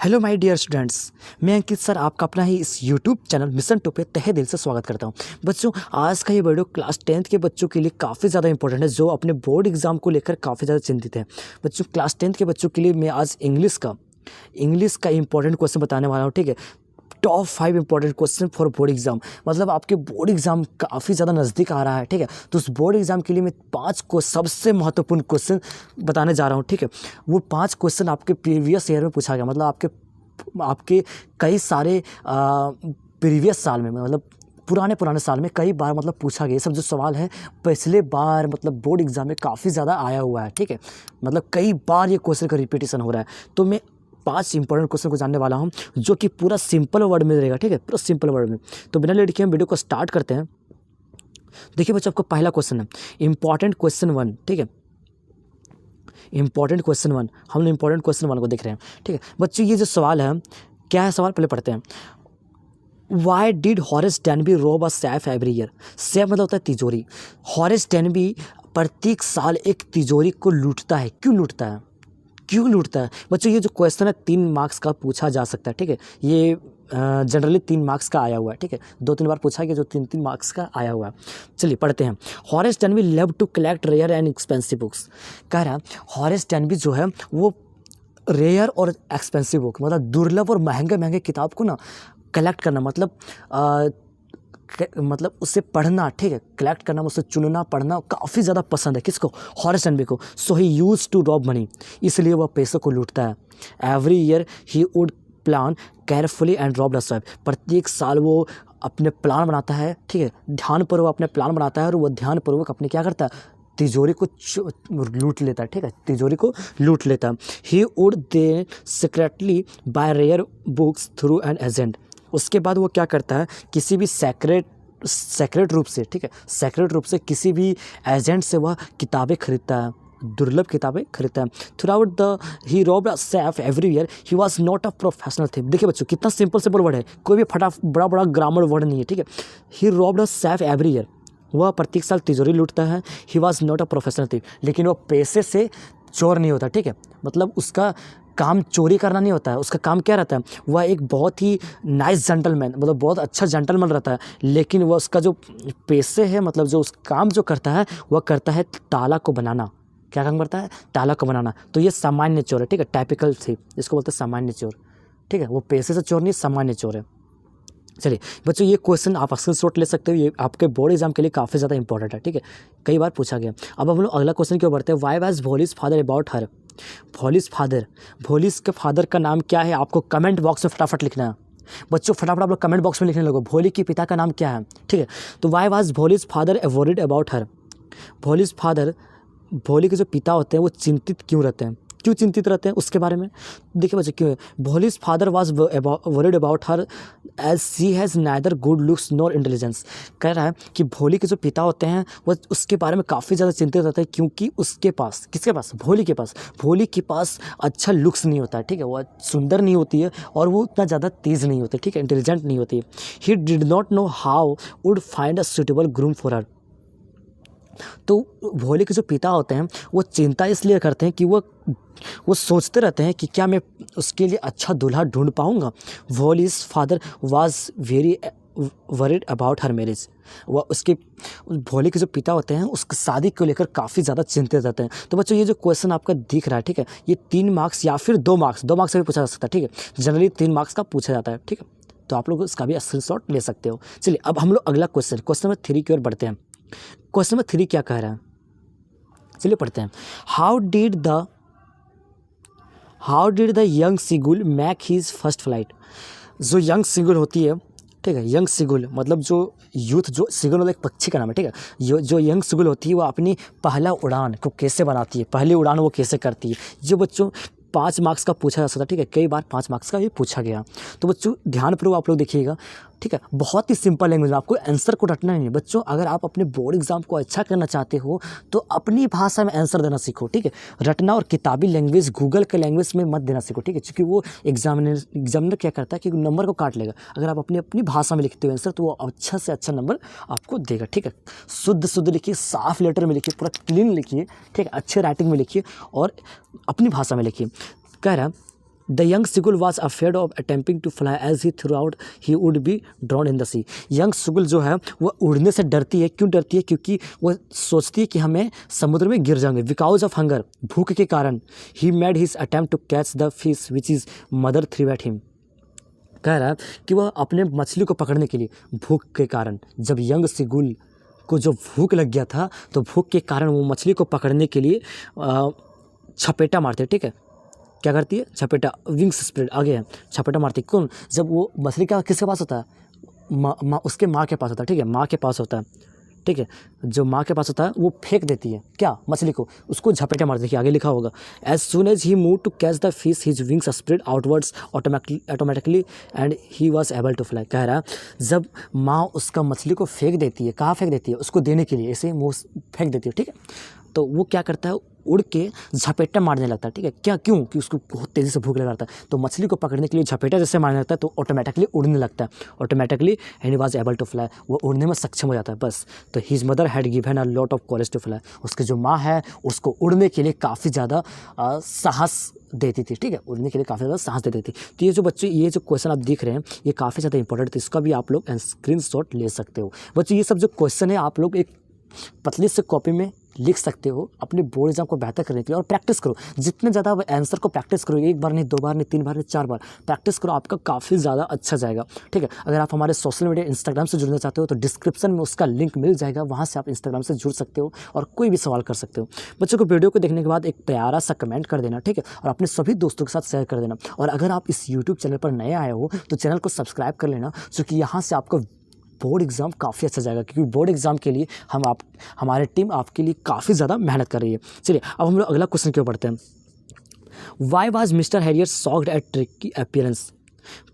Hello my dear students, मैं अंकित sir आपका अपना ही इस यूट्यूब चैनल मिशन टू पे तहे दिल से स्वागत करता हूं। बच्चों, आज का ये वीडियो क्लास 10th के बच्चों के लिए काफ़ी ज़्यादा इंपॉर्टेंट है, जो अपने बोर्ड एग्जाम को लेकर काफ़ी ज़्यादा चिंतित है। बच्चों, क्लास 10th के बच्चों के लिए मैं आज इंग्लिश का इंपॉर्टेंट क्वेश्चन बताने वाला हूँ। ठीक है, top 5 important question for board exam. मतलब आपके बोर्ड एग्जाम काफ़ी ज़्यादा नज़दीक आ रहा है। ठीक है, तो उस बोर्ड एग्जाम के लिए मैं 5 को सबसे महत्वपूर्ण क्वेश्चन बताने जा रहा हूँ। ठीक है, वो 5 क्वेश्चन आपके प्रीवियस ईयर में पूछा गया, मतलब आपके कई सारे प्रीवियस साल में, मतलब पुराने साल में कई बार मतलब पूछा गया। ये सब जो सवाल है पिछले बार मतलब बोर्ड एग्जाम में काफ़ी ज़्यादा आया हुआ है। ठीक है, मतलब कई बार ये क्वेश्चन का रिपीटेशन हो रहा है। तो मैं 5 इंपॉर्टेंट क्वेश्चन को जानने वाला हूँ, जो कि पूरा सिंपल वर्ड में रहेगा। ठीक है, पूरा सिंपल वर्ड में। तो बिना लेट के हम वीडियो को स्टार्ट करते हैं। देखिए बच्चों, आपको पहला क्वेश्चन है इंपॉर्टेंट क्वेश्चन 1। ठीक है, इंपॉर्टेंट क्वेश्चन 1, हम लोग इंपॉर्टेंट क्वेश्चन 1 को देख रहे हैं। ठीक है बच्चों, ये जो सवाल है, क्या है सवाल, पहले पढ़ते हैं। वाई डिड हॉरेस डेनबी रोब अ सैफ एवरी ईयर। सैफ मतलब होता है तिजोरी। हॉरेस डेनबी प्रत्येक साल एक तिजोरी को लूटता है। क्यों लूटता है बच्चों? ये जो क्वेश्चन है 3 मार्क्स का पूछा जा सकता है। ठीक है, ये जनरली 3 मार्क्स का आया हुआ है। ठीक है, 2-3 बार पूछा गया, जो 3-3 मार्क्स का आया हुआ है। चलिए पढ़ते हैं। Horace Denby love to collect rare and expensive books. कह रहा है हॉरेस डेनबी जो है वो रेयर और एक्सपेंसिव बुक, मतलब दुर्लभ और महंगे किताब को ना कलेक्ट करना, मतलब उससे पढ़ना। ठीक है, कलेक्ट करना, उससे चुनना, पढ़ना काफ़ी ज़्यादा पसंद है। किसको? हॉरेस डेनबी को। So he used to rob money, इसलिए वह पैसों को लूटता है। Every year he would plan carefully and rob the swap. प्रत्येक साल वो अपने प्लान बनाता है। ठीक है, ध्यानपूर्वक अपने प्लान बनाता है, और वो ध्यानपूर्वक अपने क्या करता है, तिजोरी को लूट लेता है। ठीक है, तिजोरी को लूट लेता है। He would then secretly buy rare books through an agent. उसके बाद वो क्या करता है, किसी भी सेक्रेट रूप से, ठीक है, सेक्रेट रूप से किसी भी एजेंट से वह किताबें खरीदता है, दुर्लभ किताबें खरीदता है। Through out the he robbed Saif every year, he was not a professional thing. देखिए बच्चों, कितना सिंपल वर्ड है, कोई भी बड़ा ग्रामर वर्ड नहीं है। ठीक है, ही रॉब्ड सैफ एवरी ईयर, वह प्रत्येक साल तिजोरी लूटता है। He was not a professional thing, लेकिन वह पैसे से चोर नहीं होता। ठीक है, मतलब उसका काम चोरी करना नहीं होता है। उसका काम क्या रहता है, वह एक बहुत ही नाइस जेंटलमैन, मतलब बहुत अच्छा जेंटलमैन रहता है। लेकिन वह उसका जो पैसे है, मतलब जो उस काम जो करता है, वह करता है ताला को बनाना। क्या काम करता है? ताला को बनाना। तो ये सामान्य चोर है। ठीक है, टाइपिकल थी, इसको बोलते हैं सामान्य चोर। ठीक है, वो पैसे से चोर नहीं, सामान्य चोर है। चलिए बच्चों, ये क्वेश्चन आप स्क्रीनशॉट ले सकते हो, ये आपके बोर्ड एग्जाम के लिए काफ़ी ज़्यादा इंपॉर्टेंट है। ठीक है, कई बार पूछा गया। अब हम लोग अगला क्वेश्चन क्यों बढ़ते हैं। Why was Wallis father about her. Wallis के फादर का नाम क्या है? आपको कमेंट बॉक्स में फटाफट लिखना है। बच्चों फटाफट आप लोग कमेंट बॉक्स में लिखने लगो, भोली के पिता का नाम क्या है। ठीक है, तो why was Wallis father worried about her. भोली के जो पिता होते हैं वो चिंतित क्यों रहते हैं? क्यों चिंतित रहते हैं उसके बारे में देखिए बच्चे, क्यों है। Bholi's father was worried about her as she has neither good looks nor intelligence. कह रहा है कि भोली के जो पिता होते हैं वो उसके बारे में काफ़ी ज़्यादा चिंतित रहते हैं, क्योंकि उसके पास, किसके पास? भोली के पास अच्छा लुक्स नहीं होता है। ठीक है, वो सुंदर नहीं होती है, और वो उतना ज़्यादा तेज़ नहीं होती। ठीक है, इंटेलिजेंट नहीं होती है। He did not know how would find a suitable groom for her. तो भोले के जो पिता होते हैं वो चिंता इसलिए करते हैं कि वो सोचते रहते हैं कि क्या मैं उसके लिए अच्छा दूल्हा ढूंढ पाऊंगा। Wallis father was very worried about her marriage. वह उसके भोले के जो पिता होते हैं उसकी शादी को लेकर काफ़ी ज़्यादा चिंतित रहते हैं। तो बच्चों, ये जो क्वेश्चन आपका दिख रहा है, ठीक है, ये 3 मार्क्स या फिर 2 मार्क्स से भी पूछा जा सकता है। ठीक है, जनरली 3 मार्क्स का पूछा जाता है। ठीक है, तो आप लोग इसका भी स्क्रीनशॉट ले सकते हो। चलिए अब हम लोग अगला क्वेश्चन नंबर 3 की ओर बढ़ते हैं। क्वेश्चन नंबर 3 क्या कह रहा है, चलिए पढ़ते हैं। How did the young seagull make his first flight. जो यंग सीगुल होती है, ठीक है, यंग सीगुल मतलब जो यूथ, जो सीगुल मतलब एक पक्षी का नाम है। ठीक है, जो यंग सीगुल होती है वो अपनी पहला उड़ान को कैसे बनाती है, पहली उड़ान वो कैसे करती है। जो बच्चों 5 मार्क्स का पूछा जा सकता है। ठीक है, कई बार 5 मार्क्स का ये पूछा गया। तो बच्चों ध्यानपूर्वक आप लोग देखिएगा। ठीक है, बहुत ही सिंपल लैंग्वेज में, आपको आंसर को रटना नहीं है। बच्चों, अगर आप अपने बोर्ड एग्जाम को अच्छा करना चाहते हो तो अपनी भाषा में आंसर देना सीखो। ठीक है, रटना और किताबी लैंग्वेज, गूगल के लैंग्वेज में मत देना सीखो। ठीक है, क्योंकि वो एग्जामिनर क्या करता है कि नंबर को काट लेगा। अगर आप अपनी भाषा में लिखते हो आंसर, तो वो अच्छा से अच्छा नंबर आपको देगा। ठीक है, शुद्ध लिखिए, साफ लेटर में लिखिए, पूरा क्लीन लिखिए। ठीक है, अच्छे राइटिंग में लिखिए और अपनी भाषा में लिखिए। कह रहा the young seagull was afraid of attempting to fly as he throughout he would be drawn in the sea. Young seagull जो है वो उड़ने से डरती है। क्यों डरती है? क्योंकि वो सोचती है कि हमें समुद्र में गिर जाएंगे। बिकॉज ऑफ हंगर, भूख के कारण, he made his attempt to catch the fish which is mother threw at him. कह रहा है कि वह अपने मछली को पकड़ने के लिए, भूख के कारण, जब यंग सिगुल को जो भूख लग गया था तो भूख के कारण वो मछली को पकड़ने के लिए छपेटा मारते, ठीक है। क्या करती है? छपेटा, विंग्स स्प्रेड, आगे है, छपेटा मारती। कौन? जब वो मछली का किसके पास होता है? उसके माँ के पास होता है, ठीक है, माँ के पास होता है, ठीक है। जो माँ के पास होता है वो फेंक देती है क्या? मछली को, उसको झपेटा मार। देखिए आगे लिखा होगा, as soon as he move to catch the fish his wings spread outwards automatically and he was able to fly. कह रहा है जब माँ उसका मछली को फेंक देती है, कहाँ फेंक देती है? उसको देने के लिए ऐसे मुँह फेंक देती है, ठीक है। तो वो क्या करता है? उड़ के झपेटा मारने लगता है, ठीक है। क्या? क्यों? कि उसको बहुत तेज़ी से भूख लगा रहता है। तो मछली को पकड़ने के लिए झपेटा जैसे मारने लगता है तो ऑटोमेटिकली उड़ने लगता है, automatically, and he was able to fly, वो उड़ने में सक्षम हो जाता है बस। तो his mother had given a lot of courage to fly, उसकी जो माँ है उसको उड़ने के लिए काफ़ी ज़्यादा साहस देती थी, ठीक है, उड़ने के लिए काफ़ी ज़्यादा साहस देती थी। तो ये जो बच्चे, ये जो क्वेश्चन आप देख रहे हैं ये काफ़ी ज़्यादा इंपॉर्टेंट है, इसका भी आप लोग स्क्रीनशॉट ले सकते हो। बच्चों ये सब जो क्वेश्चन है आप लोग एक पतली से कॉपी में लिख सकते हो अपने बोर्ड एग्जाम को बेहतर करने के लिए, और प्रैक्टिस करो। जितने ज़्यादा आंसर को प्रैक्टिस करो, एक बार नहीं, 2 बार नहीं, 3 बार नहीं, 4 बार प्रैक्टिस करो, आपका काफ़ी ज़्यादा अच्छा जाएगा, ठीक है। अगर आप हमारे सोशल मीडिया इंस्टाग्राम से जुड़ना चाहते हो तो डिस्क्रिप्शन में उसका लिंक मिल जाएगा, वहाँ से आप इंस्टाग्राम से जुड़ सकते हो और कोई भी सवाल कर सकते हो। बच्चों को वीडियो को देखने के बाद एक प्यारा सा कमेंट कर देना, ठीक है, और अपने सभी दोस्तों के साथ शेयर कर देना। और अगर आप इस यूट्यूब चैनल पर नए आए हो तो चैनल को सब्सक्राइब कर लेना, क्योंकि यहाँ से आपको बोर्ड एग्ज़ाम काफ़ी अच्छा जाएगा, क्योंकि बोर्ड एग्ज़ाम के लिए हमारे टीम आपके लिए काफ़ी ज़्यादा मेहनत कर रही है। चलिए अब हम लोग अगला क्वेश्चन की ओर बढ़ते हैं। Why was mister Harriet shocked eight tricky appearance.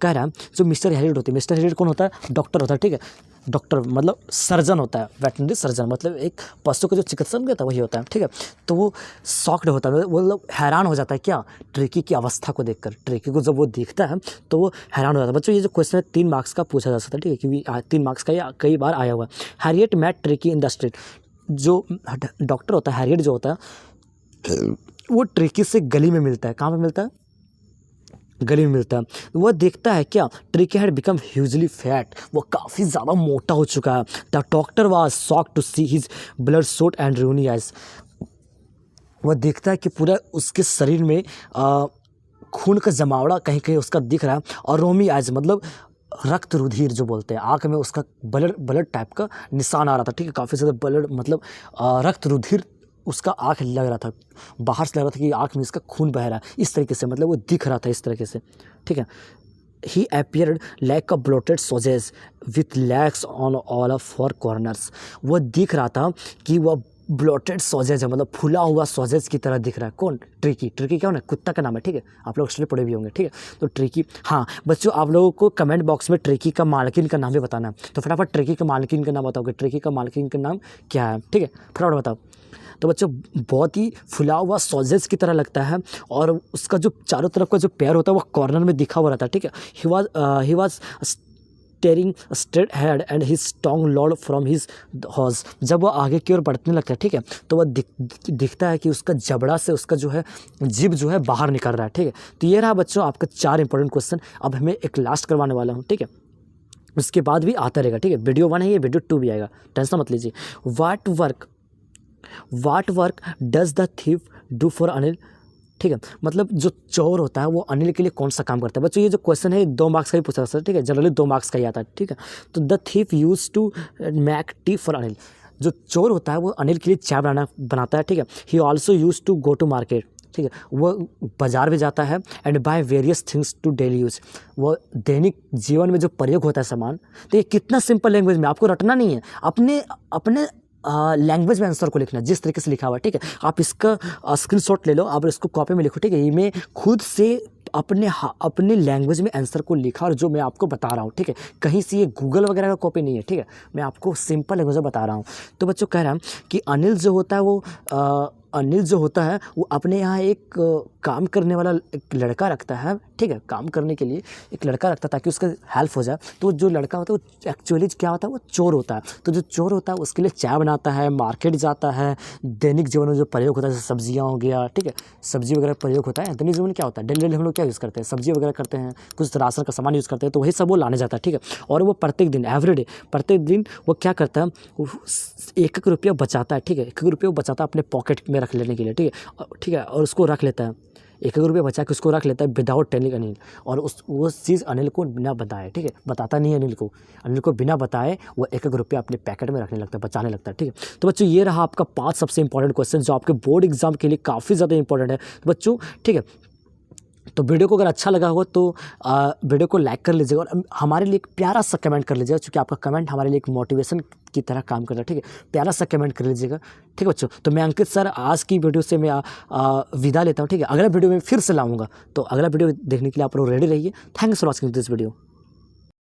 कह रहा है जो मिस्टर हैरियट होते हैं, मिस्टर हैरियट कौन होता है? डॉक्टर होता है, ठीक है। डॉक्टर मतलब सर्जन होता है, वेटनरी सर्जन, मतलब एक पशु का जो चिकित्सक होता है वही होता है, ठीक है। तो वो शॉक्ड होता है, वो मतलब हैरान हो जाता है क्या? ट्रिकी की अवस्था को देखकर। ट्रिकी को जब वो देखता है तो वो हैरान हो जाता है। बच्चों ये जो क्वेश्चन है 3 मार्क्स का पूछा जा सकता है, ठीक है, क्योंकि 3 मार्क्स का ये कई बार आया हुआ है। Harriet met Tricky in the street. जो डॉक्टर होता है, हैरियट जो होता है, वो ट्रिकी से गली में मिलता है। कहाँ पर मिलता है? गली में मिलता है। वह देखता है क्या? Tricki had become hugely fat, वो काफ़ी ज़्यादा मोटा हो चुका है। The doctor was shocked to see his bloodshot and runny eyes. वह देखता है कि पूरा उसके शरीर में खून का जमावड़ा कहीं कहीं उसका दिख रहा है, और रोमी आइज मतलब रक्त रुधिर जो बोलते हैं, आँख में उसका ब्लड टाइप का निशान आ रहा था, ठीक है, काफ़ी ज़्यादा ब्लड मतलब रक्त रुधिर उसका आँख लग रहा था, बाहर से लग रहा था कि आँख में इसका खून बह रहा है, इस तरीके से, मतलब वो दिख रहा था इस तरीके से, ठीक है। He appeared like a bloated sausage with legs on all of 4 corners. वो दिख रहा था कि वह ब्लोटेड सॉसेज है, मतलब फूला हुआ सॉसेज की तरह दिख रहा है। कौन? ट्रिकी। ट्रिकी क्या होना? कुत्ता का नाम है, ठीक है, आप लोग एक्चुअली पढ़े भी होंगे, ठीक है। तो ट्रिकी, हाँ बच्चों आप लोगों को कमेंट बॉक्स में ट्रिकी का मालकिन का नाम भी बताना है, तो फटाफट ट्रिकी का मालकिन का नाम बताओगे, ट्रिकी का मालकिन का नाम क्या है, ठीक है, फटाफट बताओ। तो बच्चों बहुत ही फुला हुआ सॉसेज की तरह लगता है, और उसका जो चारों तरफ का जो पैर होता है वो कॉर्नर में दिखा हुआ रहता है, ठीक है। He was steering straight head and his strong Lord from his horse. जब वो आगे की ओर बढ़ने लगता है, ठीक है, तो वह दिखता है कि उसका जबड़ा से उसका जो है जीभ जो है बाहर निकल रहा है, ठीक है। तो ये रहा बच्चों आपका 4 इंपॉर्टेंट क्वेश्चन। अब हमें एक लास्ट करवाने वाला हूँ, ठीक है, उसके बाद भी आता रहेगा, ठीक है। वीडियो 1 है, ये वीडियो 2 भी आएगा, टेंशन मत लीजिए। वाट work does the thief do for Anil, ठीक है, मतलब जो चोर होता है वो अनिल के लिए कौन सा काम करता है। बच्चों ये जो क्वेश्चन है 2 मार्क्स का ही पूछा जाता है, ठीक है, जनरली 2 मार्क्स का ही आता है, ठीक है। तो the thief used to make tea for Anil, जो चोर होता है वो अनिल के लिए चाय बनाता है, ठीक है। He also used to go to market, ठीक है, वो बाजार में जाता है, and buy various things to daily use, वो दैनिक जीवन में जो प्रयोग होता है सामान। तो ये कितना सिंपल लैंग्वेज में, आपको रटना नहीं है, अपने लैंग्वेज में आंसर को लिखना जिस तरीके से लिखा हुआ है, ठीक है। आप इसका स्क्रीनशॉट ले लो, आप इसको कॉपी में लिखो, ठीक है। ये मैं खुद से अपने लैंग्वेज में आंसर को लिखा और जो मैं आपको बता रहा हूँ, ठीक है, कहीं से ये गूगल वगैरह का कॉपी नहीं है, ठीक है, मैं आपको सिंपल लैंग्वेज में बता रहा हूँ। तो बच्चों कह रहा हूँ कि अनिल जो होता है वो अपने यहाँ एक काम करने वाला एक लड़का रखता है, ठीक है, काम करने के लिए एक लड़का रखता है ताकि उसका हेल्प हो जाए। तो जो लड़का होता है वो एक्चुअली क्या होता है, वो चोर होता है। तो जो चोर होता है उसके लिए चाय बनाता है, मार्केट जाता है, दैनिक जीवन में जो प्रयोग होता है जैसे सब्जियाँ हो गया, ठीक है, सब्जी वगैरह प्रयोग होता है। दैनिक जीवन में क्या होता है, डेली हम लोग क्या यूज़ करते हैं, सब्जी वगैरह करते हैं, कुछ राशन का सामान यूज़ करते हैं, तो वही सब वो लाने जाता है, ठीक है। और वो प्रत्येक दिन एवरीडे प्रत्येक दिन वो क्या करता है, वो 1-1 रुपया बचाता है, ठीक है, 1-1 रुपया वो बचाता है अपने पॉकेट में रख लेने के लिए, ठीक है, ठीक है, और उसको रख लेता है, 1-1 रुपया बचा के उसको रख लेता है विदाउट टेलिंग अनिल। और वो चीज़ अनिल को बिना बताए, ठीक है, बताता नहीं है अनिल को बिना बताए वो 1-1 रुपया अपने पैकेट में रखने लगता है, बचाने लगता है, ठीक है। तो बच्चों ये रहा आपका 5 सबसे इंपॉर्टेंट क्वेश्चन जो आपके बोर्ड एग्जाम के लिए काफ़ी ज़्यादा इंपॉर्टेंट है। तो बच्चों ठीक है, तो वीडियो को अगर अच्छा लगा हो तो वीडियो को लाइक कर लीजिएगा और हमारे लिए एक प्यारा सा कमेंट कर लीजिएगा, क्योंकि आपका कमेंट हमारे लिए एक मोटिवेशन की तरह काम करता है, ठीक है। प्यारा सा कमेंट कर लीजिएगा, ठीक है बच्चों। तो मैं अंकित सर आज की वीडियो से मैं विदा लेता हूँ, ठीक है। अगला वीडियो में फिर से लाऊंगा, तो अगला वीडियो देखने के लिए आप लोग रेडी रहिए। Thanks for watching this video.